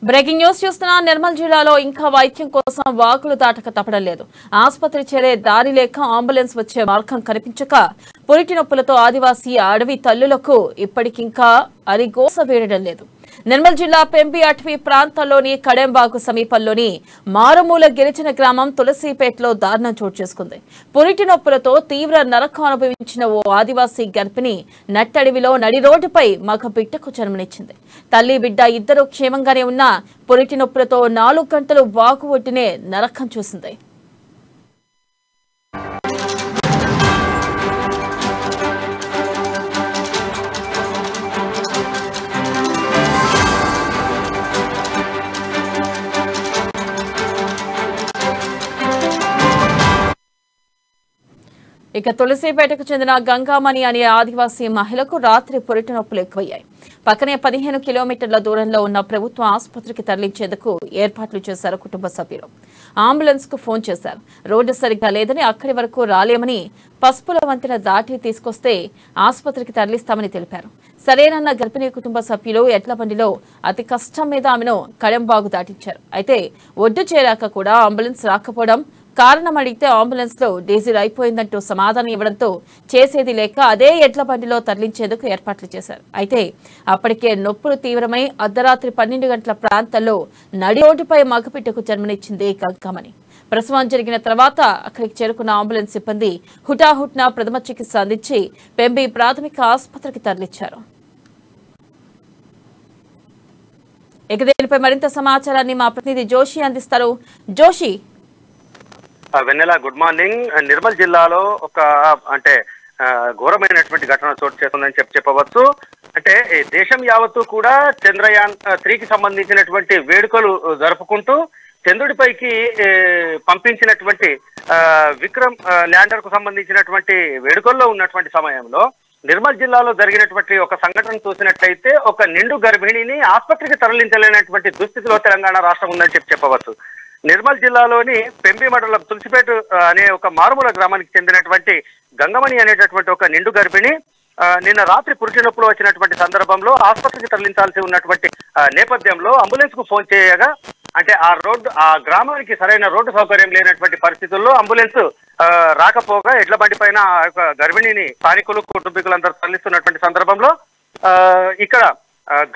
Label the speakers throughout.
Speaker 1: Breaking news చూస్తున్నా నిర్మల్ జిల్లాలో ఇంకా వైద్యం కోసం వాకులు దాటక తప్పడం లేదు. ఆసుపత్రి చేరే దారి లేక అంబులెన్స్ వచ్చే మార్గం కనిపించక పురిటి నొప్పులతో ఆదివాసీ అడవి తల్లులకు ఇప్పటికింకా అరిగోస వేయడం లేదు. నిర్మల్ జిల్లా పెంబి అటవీ ప్రాంతంలోని కడెంబాగు సమీపంలోని మారుమూల గిరిజన గ్రామం తులసిపేటలో దారుణం చోటు చేసుకుంది. పురిటి నొప్పులతో తీవ్ర నరకం అనుభవించిన ఓ ఆదివాసీ గర్భిణి నట్టడివిలో నడి రోడ్డుపై మగ బిడ్డకు జన్మనిచ్చింది. తల్లి బిడ్డ ఇద్దరు క్షేమంగానే ఉన్నా పురిటి నొప్పులతో 4 గంటలు వాగు ఒడ్డునే నరకం చూసింది. ఇక తులసిపేటకు చెందిన గంగామణి అనే ఆదివాసీ మహిళకు రాత్రి పురిటి నొప్పులు ఎక్కువయ్యాయి. పక్కనే 15 కిలోమీటర్ల దూరంలో ఉన్న ప్రభుత్వ ఆసుపత్రికి తరలించేందుకు ఏర్పాట్లు చేశారు కుటుంబ సభ్యులు. అంబులెన్స్ కు ఫోన్ చేశారు. రోడ్డు సరిగ్గా లేదని అక్కడి వరకు రాలేమని పసుపుల వంతెన దాటి తీసుకొస్తే ఆసుపత్రికి తరలిస్తామని తెలిపారు. సరేనన్న గర్భిణీ కుటుంబ సభ్యులు ఎడ్ల బండిలో అతి కష్టం మీద ఆమెను కడెంబాగు దాటించారు. అయితే ఒడ్డు చేరాక కూడా అంబులెన్స్ రాకపోవడం కారణం అడిగితే అంబులెన్స్ లో డీజిల్ అయిపోయిందంటూ సమాధానం ఇవ్వడంతో చేసేది లేక అదే ఎడ్ల బండిలో తరలించేందుకు ఏర్పాట్లు చేశారు. అయితే అప్పటికే నొప్పులు తీవ్రమై అర్ధరాత్రి 12 గంటల ప్రాంతంలో నడి రోడ్డుపై మగపిట్టకు జన్మనిచ్చింది గంగమణి. ప్రసవం జరిగిన తర్వాత అక్కడికి చేరుకున్న అంబులెన్స్ సిబ్బంది హుటాహుట్న ప్రథమ చికిత్స అందించి పెంబి ప్రాథమిక ఆసుపత్రికి తరలించారు. ఇక దీనిపై మరింత సమాచారాన్ని మా ప్రతినిధి జోషి అందిస్తారు. జోషి,
Speaker 2: వెన్నెల, గుడ్ మార్నింగ్. నిర్మల్ జిల్లాలో ఒక ఘోరమైనటువంటి ఘటన చోటు చేస్తుందని చెప్పవచ్చు. అంటే దేశం యావత్తు కూడా చంద్రయాన్ 3కి సంబంధించినటువంటి వేడుకలు జరుపుకుంటూ చంద్రుడిపైకి పంపించినటువంటి విక్రమ్ ల్యాండర్ కు సంబంధించినటువంటి వేడుకల్లో ఉన్నటువంటి సమయంలో నిర్మల్ జిల్లాలో జరిగినటువంటి ఒక సంఘటన చూసినట్లయితే ఒక నిండు గర్భిణిని ఆసుపత్రికి తరలించలేనటువంటి దుస్థితిలో తెలంగాణ రాష్ట్రం ఉందని చెప్పవచ్చు. నిర్మల్ జిల్లాలోని పెంబి మండలం తులసిపేట అనే ఒక మారుమూల గ్రామానికి చెందినటువంటి గంగమణి అనేటటువంటి ఒక నిండు గర్భిణి నిన్న రాత్రి పురిటి నొప్పులు వచ్చినటువంటి సందర్భంలో ఆసుపత్రికి తరలించాల్సి ఉన్నటువంటి నేపథ్యంలో అంబులెన్స్ కు ఫోన్ చేయగా ఆ గ్రామానికి సరైన రోడ్డు సౌకర్యం లేనటువంటి పరిస్థితుల్లో అంబులెన్స్ రాకపోగా ఎడ్ల బండి పైన గర్భిణిని స్థానికులు కుటుంబీకులందరూ తరలిస్తున్నటువంటి సందర్భంలో ఇక్కడ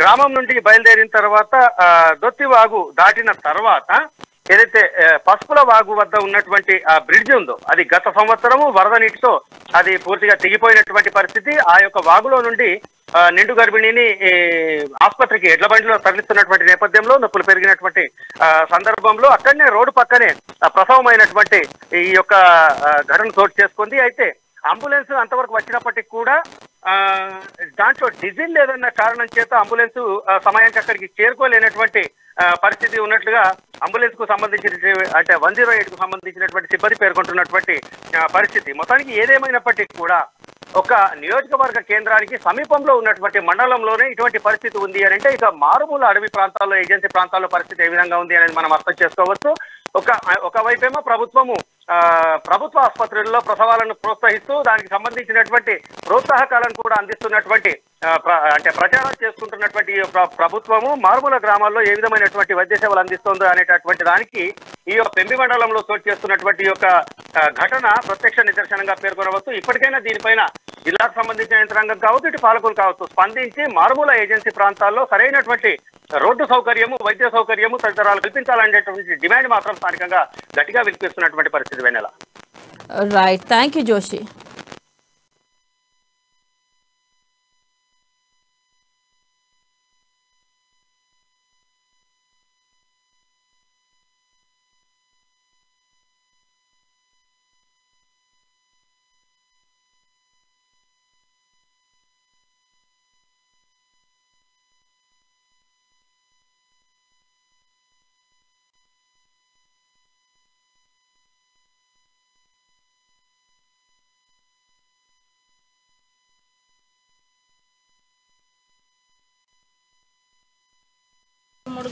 Speaker 2: గ్రామం నుండి బయలుదేరిన తర్వాత దొత్తివాగు దాటిన తర్వాత ఏదైతే పసుపుల వాగు వద్ద ఉన్నటువంటి ఆ బ్రిడ్జ్ ఉందో అది గత సంవత్సరము వరద నీటితో అది పూర్తిగా తెగిపోయినటువంటి పరిస్థితి. ఆ యొక్క వాగులో నుండి నిండు గర్భిణిని ఆసుపత్రికి ఎడ్ల బండిలో తరలిస్తున్నటువంటి నేపథ్యంలో నొప్పులు పెరిగినటువంటి సందర్భంలో అక్కడనే రోడ్డు పక్కనే ప్రసవమైనటువంటి ఈ యొక్క ఘటన చోటు చేసుకుంది. అయితే అంబులెన్స్ అంతవరకు వచ్చినప్పటికీ కూడా దాంట్లో డీజిల్ లేదన్న కారణం చేత అంబులెన్స్ సమయానికి అక్కడికి చేరుకోలేనటువంటి పరిస్థితి ఉన్నట్లుగా అంబులెన్స్ కు సంబంధించిన 108 కు సంబంధించినటువంటి సిబ్బంది పేర్కొంటున్నటువంటి పరిస్థితి. మొత్తానికి ఏదేమైనప్పటికీ కూడా ఒక నియోజకవర్గ కేంద్రానికి సమీపంలో ఉన్నటువంటి మండలంలోనే ఇటువంటి పరిస్థితి ఉంది అని అంటే ఇక మారుమూల అడవి ప్రాంతాల్లో ఏజెన్సీ ప్రాంతాల్లో పరిస్థితి ఏ విధంగా ఉంది అనేది మనం అర్థం చేసుకోవచ్చు. ఒకవైపేమో ప్రభుత్వ ఆసుపత్రుల్లో ప్రసవాలను ప్రోత్సహిస్తూ దానికి సంబంధించినటువంటి ప్రోత్సాహకాలను కూడా అందిస్తున్నటువంటి ప్రచారం చేసుకుంటున్నటువంటి ప్రభుత్వము మారుమూల గ్రామాల్లో ఏ విధమైనటువంటి వైద్య సేవలు అందిస్తుందో అనేటటువంటి దానికి ఈ పెంబి మండలంలో చోటు చేస్తున్నటువంటి యొక్క ఘటన ప్రత్యక్ష నిదర్శనంగా పేర్కొనవచ్చు. ఇప్పటికైనా దీనిపైన జిల్లాకు సంబంధించిన యంత్రాంగం కావచ్చు, ఇటు పాలకులు కావచ్చు స్పందించి మారుమూల ఏజెన్సీ ప్రాంతాల్లో సరైనటువంటి రోడ్డు సౌకర్యము, వైద్య సౌకర్యము తదితరాలు కల్పించాలనేటువంటి డిమాండ్ మాత్రం స్థానికంగా గట్టిగా వినిపిస్తున్నటువంటి పరిస్థితి. వెన్నెల,
Speaker 1: రైట్, థ్యాంక్ యూ జోషి.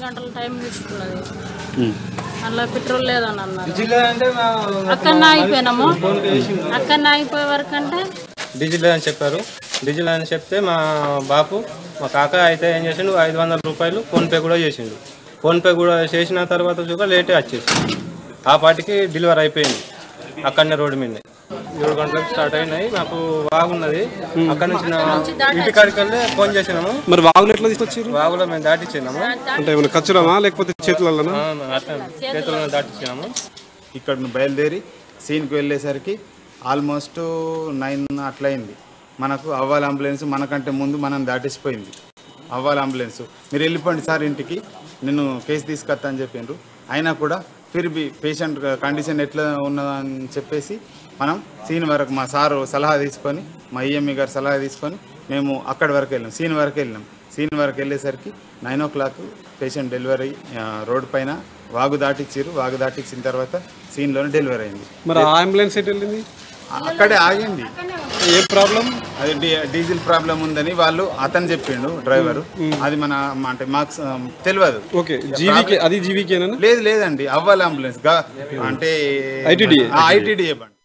Speaker 3: గంటల టైం తీసుకున్నది. అందులో పెట్రోల్ లేదని అన్నారు. అక్కడ ఆగిపోయినాము. అక్కడ ఆగిపోయే వరకు అంటే
Speaker 4: డీజిల్ అని చెప్పారు. డీజిల్ అని చెప్తే మా బాపు మా కాక అయితే ఏం చేసిండు 500 రూపాయలు ఫోన్పే కూడా చేసిండు. ఫోన్పే కూడా చేసిన తర్వాత కూడా లేటే వచ్చేసి ఆ పాటికి డెలివరీ అయిపోయింది అక్కడనే రోడ్డు మీదనే 7 గంటలకు స్టార్ట్ అయినాయి. మాకు బాగున్నది అక్కడ నుంచి ఇంటికాడికి వెళ్ళి ఫోన్ చేసినాము.
Speaker 5: మరి వాగులు ఎట్లా తీసుకొచ్చారు?
Speaker 4: వాగులో మేము దాటిచ్చినాము.
Speaker 5: అంటే ఏమైనా ఖర్చులమా లేకపోతే చేతులలోనా?
Speaker 4: అట్లా చేతుల్లో దాటిచ్చినాము.
Speaker 6: ఇక్కడ బయలుదేరి సీన్కి వెళ్ళేసరికి ఆల్మోస్ట్ 9 అట్లా అయింది. మనకు అవ్వాల అంబులెన్స్ మనకంటే ముందు మనం దాటిసిపోయింది. అవ్వాల అంబులెన్స్ మీరు వెళ్ళిపోండి సార్ ఇంటికి, నేను కేసు తీసుకొస్తా అని చెప్పిండ్రు. అయినా కూడా ఫిర్బి పేషెంట్ కండిషన్ ఎట్లా ఉన్నదని చెప్పేసి మనం సీన్ వరకు మా సారు సలహా తీసుకొని, మా ఈఎంఈ గారు సలహా తీసుకొని మేము అక్కడి వరకు వెళ్ళాం, సీన్ వరకు వెళ్ళాం. సీన్ వరకు వెళ్ళేసరికి 9 o'clock పేషెంట్ డెలివరీ రోడ్డు పైన వాగు దాటిచ్చారు. వాగు దాటిచ్చిన తర్వాత సీన్లోనే డెలివరీ అయింది.
Speaker 5: మరి ఆ అంబులెన్స్ ఎటు వెళ్ళింది?
Speaker 6: అక్కడే ఆగింది.
Speaker 5: ఏ ప్రాబ్లం?
Speaker 6: అది డీజిల్ ప్రాబ్లం ఉందని వాళ్ళు అతను చెప్పిండు డ్రైవరు. అది మన అంటే మాకు తెలియదు.
Speaker 5: ఓకే, జీవీకే అది జీవీకేనా?
Speaker 6: లేదండి, అవ్వాలి అంబులెన్స్ అంటే
Speaker 5: ఐటీడీఏ
Speaker 6: ఐటీడీఏ బండి.